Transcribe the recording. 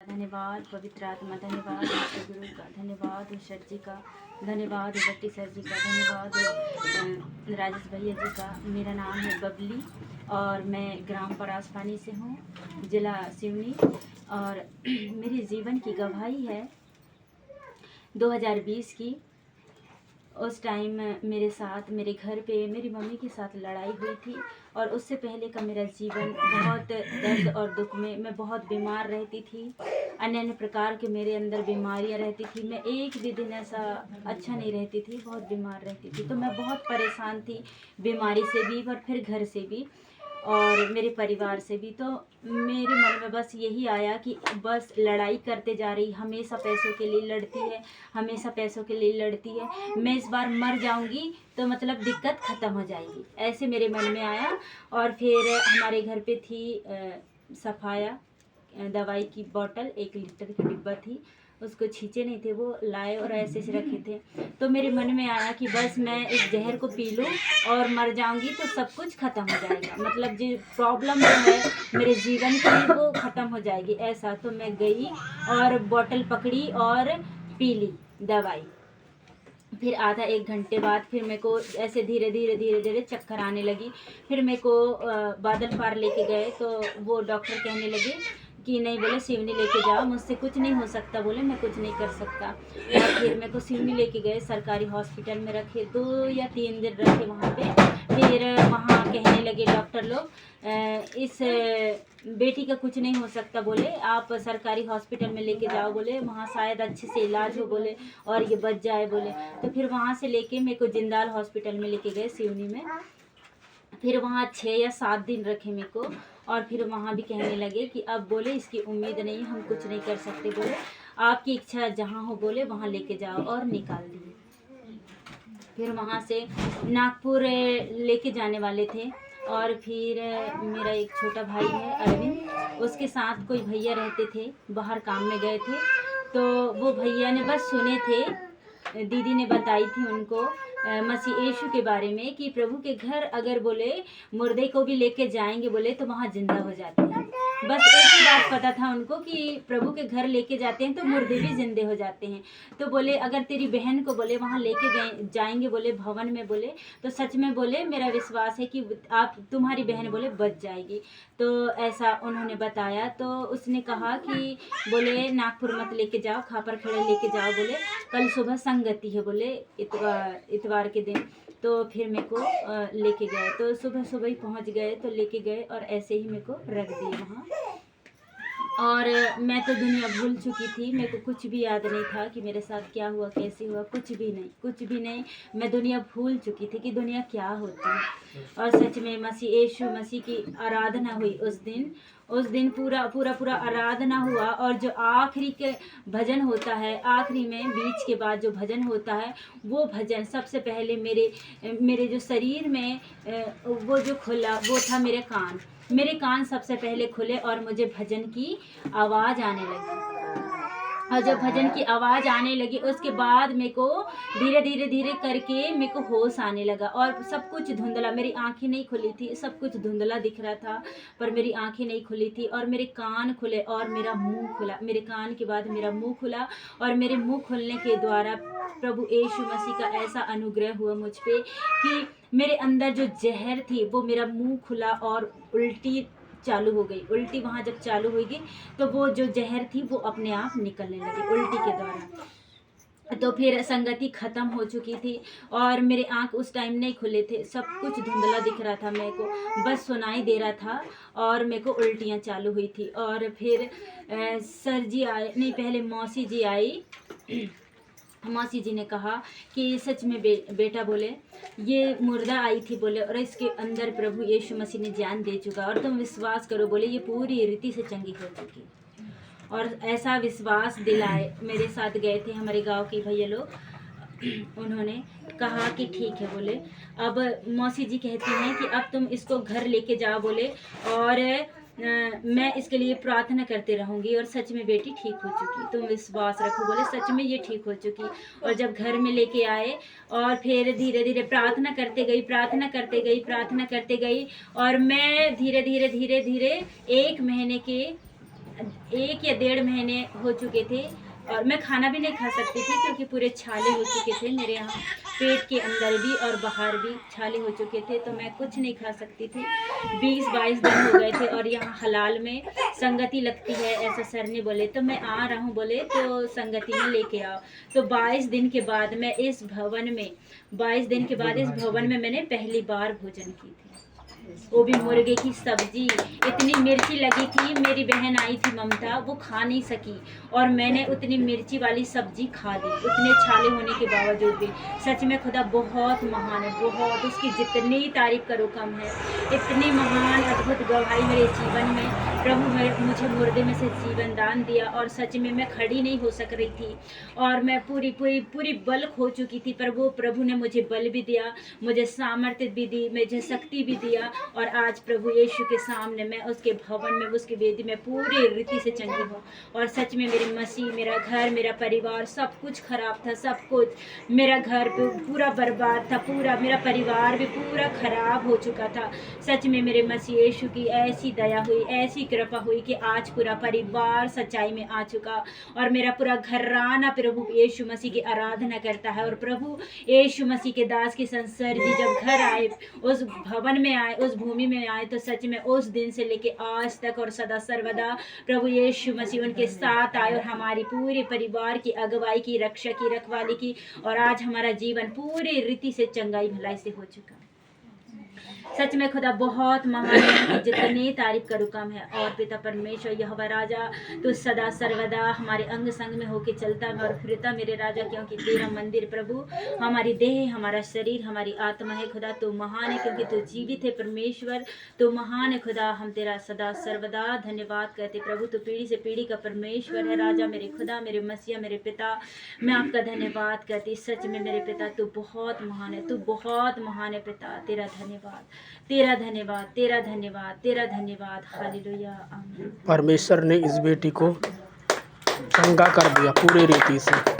धन्यवाद पवित्र आत्मा, धन्यवाद ईश्वर गुरु का, धन्यवाद उस सर जी का, धन्यवाद भट्टी सर जी का, धन्यवाद राजेश भैया जी का। मेरा नाम है बबली और मैं ग्राम परासपानी से हूँ, जिला सिवनी। और मेरी जीवन की गवाही है 2020 की। उस टाइम मेरे साथ मेरे घर पे मेरी मम्मी के साथ लड़ाई हुई थी और उससे पहले का मेरा जीवन बहुत दर्द और दुख में, मैं बहुत बीमार रहती थी। अन्य अन्य प्रकार के मेरे अंदर बीमारियां रहती थी। मैं एक भी दिन ऐसा अच्छा नहीं रहती थी, बहुत बीमार रहती थी। तो मैं बहुत परेशान थी, बीमारी से भी और फिर घर से भी और मेरे परिवार से भी। तो मेरे मन में बस यही आया कि बस लड़ाई करते जा रही, हमेशा पैसों के लिए लड़ती है, हमेशा पैसों के लिए लड़ती है। मैं इस बार मर जाऊंगी तो मतलब दिक्कत ख़त्म हो जाएगी, ऐसे मेरे मन में आया। और फिर हमारे घर पे थी सफाया दवाई की बोतल, 1 लीटर की डिब्बा थी, उसको छींचे नहीं थे, वो लाए और ऐसे से रखे थे। तो मेरे मन में आया कि बस मैं इस जहर को पी लूँ और मर जाऊंगी तो सब कुछ ख़त्म हो जाएगा, मतलब जो प्रॉब्लम जो है मेरे जीवन की वो ख़त्म हो जाएगी ऐसा। तो मैं गई और बोतल पकड़ी और पी ली दवाई। फिर आधा 1 घंटे बाद फिर मेरे को ऐसे धीरे धीरे धीरे धीरे चक्कर आने लगी। फिर मेरे को बादल पार लेके गए तो वो डॉक्टर कहने लगे कि नहीं, बोले सिवनी लेके जाओ, मुझसे कुछ नहीं हो सकता, बोले मैं कुछ नहीं कर सकता। और फिर मेरे को सिवनी लेके गए, सरकारी हॉस्पिटल में रखे, 2 या 3 दिन रखे वहाँ पे। फिर वहाँ कहने लगे डॉक्टर लोग इस बेटी का कुछ नहीं हो सकता, बोले आप सरकारी हॉस्पिटल में लेके जाओ, बोले वहाँ शायद अच्छे से इलाज हो, बोले और ये बच जाए, बोले। तो फिर वहाँ से लेके मेरे को जिंदाल हॉस्पिटल में लेके गए सिवनी में। फिर वहाँ 6 या 7 दिन रखे मेरे को। और फिर वहाँ भी कहने लगे कि अब बोले इसकी उम्मीद नहीं, हम कुछ नहीं कर सकते, बोले आपकी इच्छा जहाँ हो, बोले वहाँ लेके जाओ, और निकाल दिए। फिर वहाँ से नागपुर लेके जाने वाले थे। और फिर मेरा एक छोटा भाई है अरविंद, उसके साथ कोई भैया रहते थे, बाहर काम में गए थे। तो वो भैया ने बस सुने थे, दीदी ने बताई थी उनको मसीह यीशु के बारे में कि प्रभु के घर अगर बोले मुर्दे को भी लेके जाएंगे, बोले तो वहाँ जिंदा हो जाते हैं। बस एक ही बात पता था उनको कि प्रभु के घर लेके जाते हैं तो मुर्दे भी जिंदे हो जाते हैं। तो बोले अगर तेरी बहन को बोले वहाँ लेके गए जाएंगे, बोले भवन में, बोले तो सच में, बोले मेरा विश्वास है कि आप तुम्हारी बहन बोले बच जाएगी। तो ऐसा उन्होंने बताया। तो उसने कहा कि बोले नागपुर मत लेके जाओ, खापर खड़े लेके जाओ, बोले कल सुबह संगति है, बोले इतवार के दिन। तो फिर मेरे को लेके गए, तो सुबह सुबह ही पहुंच गए, तो लेके गए और ऐसे ही मेरे को रख दिए वहाँ। और मैं तो दुनिया भूल चुकी थी, मेरे को कुछ भी याद नहीं था कि मेरे साथ क्या हुआ, कैसे हुआ, कुछ भी नहीं, कुछ भी नहीं। मैं दुनिया भूल चुकी थी कि दुनिया क्या होती है। और सच में मसीह यीशु मसीह की आराधना हुई उस दिन पूरा पूरा पूरा आराधना हुआ। और जो आखिरी के भजन होता है, आखिरी में बीच के बाद जो भजन होता है, वो भजन सबसे पहले मेरे जो शरीर में वो जो खुला, वो था मेरे कान सबसे पहले खुले और मुझे भजन की आवाज़ आने लगी। और जब भजन की आवाज़ आने लगी उसके बाद मेरे को धीरे धीरे धीरे करके मेरे को होश आने लगा और सब कुछ धुंधला, मेरी आंखें नहीं खुली थी, सब कुछ धुंधला दिख रहा था पर मेरी आंखें नहीं खुली थी। और मेरे कान खुले और मेरा मुंह खुला, मेरे कान के बाद मेरा मुंह खुला। और मेरे मुंह खुलने के द्वारा प्रभु यीशु मसीह का ऐसा अनुग्रह हुआ मुझ पे कि मेरे अंदर जो जहर थी वो, मेरा मुंह खुला और उल्टी चालू हो गई। उल्टी वहाँ जब चालू होगी तो वो जो जहर थी वो अपने आप निकलने लगी उल्टी के द्वारा। तो फिर संगति ख़त्म हो चुकी थी और मेरे आँख उस टाइम नहीं खुले थे, सब कुछ धुंधला दिख रहा था, मेरे को बस सुनाई दे रहा था और मेरे को उल्टियाँ चालू हुई थी। और फिर सर जी आए, नहीं पहले मौसी जी आई। मौसी जी ने कहा कि सच में बेटा, बोले ये मुर्दा आई थी, बोले और इसके अंदर प्रभु यीशु मसीह ने जान दे चुका और तुम विश्वास करो, बोले ये पूरी रीति से चंगी हो चुकी। और ऐसा विश्वास दिलाए, मेरे साथ गए थे हमारे गांव के भैया लोग, उन्होंने कहा कि ठीक है, बोले अब मौसी जी कहती हैं कि अब तुम इसको घर लेके जाओ, बोले और मैं इसके लिए प्रार्थना करते रहूँगी। और सच में बेटी ठीक हो चुकी, तुम विश्वास रखो, बोले सच में ये ठीक हो चुकी। और जब घर में लेके आए और फिर धीरे धीरे प्रार्थना करते गई, प्रार्थना करते गई, प्रार्थना करते गई। और मैं धीरे धीरे धीरे धीरे 1 महीने के 1 या 1.5 महीने हो चुके थे और मैं खाना भी नहीं खा सकती थी क्योंकि पूरे छाले हो चुके थे मेरे यहाँ, पेट के अंदर भी और बाहर भी छाले हो चुके थे, तो मैं कुछ नहीं खा सकती थी। 20-22 दिन हो गए थे और यहाँ हलाल में संगति लगती है, ऐसा सर ने बोले, तो मैं आ रहा हूँ बोले तो संगति में लेके आओ। तो 22 दिन के बाद मैं इस भवन में 22 दिन के बाद इस भवन में मैंने पहली बार भोजन की थी, वो भी मुर्गे की सब्जी। इतनी मिर्ची लगी थी, मेरी बहन आई थी ममता, वो खा नहीं सकी और मैंने उतनी मिर्ची वाली सब्जी खा ली, उतने छाले होने के बावजूद भी। सच में खुदा बहुत महान है, बहुत, उसकी जितनी तारीफ करो कम है। इतनी महान अद्भुत गवाही मेरे जीवन में प्रभु मुझे मुर्दे में से जीवन दान दिया और सच में मैं खड़ी नहीं हो सक रही थी और मैं पूरी बल खो चुकी थी, पर वो प्रभु ने मुझे बल भी दिया, मुझे सामर्थ्य भी दी, मुझे शक्ति भी दिया और आज प्रभु यीशु के सामने मैं उसके भवन में, उसकी वेदी में पूरी रीति से चंगी हूँ। और सच में मेरे मसीह, मेरा घर, मेरा परिवार, सब कुछ खराब था, सब कुछ, मेरा घर पूरा बर्बाद था, पूरा मेरा परिवार भी पूरा खराब हो चुका था। सच में मेरे मसीह यीशु की ऐसी दया हुई, ऐसी कृपा हुई कि आज पूरा परिवार सच्चाई में आ चुका और मेरा पूरा घराना प्रभु यीशु मसीह की आराधना करता है। और प्रभु यीशु मसीह के दास की संसर जी जब घर आए, उस भवन में आए, उस भूमि में आए, तो सच में उस दिन से लेके आज तक और सदा सर्वदा प्रभु यीशु मसीह उनके साथ आए और हमारी पूरे परिवार की अगुवाई की, रक्षा की, रखवाली की और आज हमारा जीवन पूरी रीति से चंगाई भलाई से हो चुका। सच में खुदा बहुत महान है, जितनी तारीफ करूँ कम है। और पिता परमेश्वर यहोवा राजा, तो सदा सर्वदा हमारे अंग संग में होके चलता है और फिरता मेरे राजा, क्योंकि तेरा मंदिर प्रभु हमारी देह, हमारा शरीर, हमारी आत्मा है। खुदा तो महान है क्योंकि तू जीवित है परमेश्वर, तो महान है खुदा। हम तेरा सदा सर्वदा धन्यवाद कहते प्रभु, तो पीढ़ी से पीढ़ी का परमेश्वर है राजा, मेरे खुदा, मेरे मसीहा, मेरे पिता, मैं आपका धन्यवाद कहती। सच में मेरे पिता तू बहुत महान है, तू बहुत महान है पिता, तेरा धन्यवाद, तेरा धन्यवाद, तेरा धन्यवाद, तेरा धन्यवाद। हालेलुया, आमीन। परमेश्वर ने इस बेटी को चंगा कर दिया पूरी रीति से।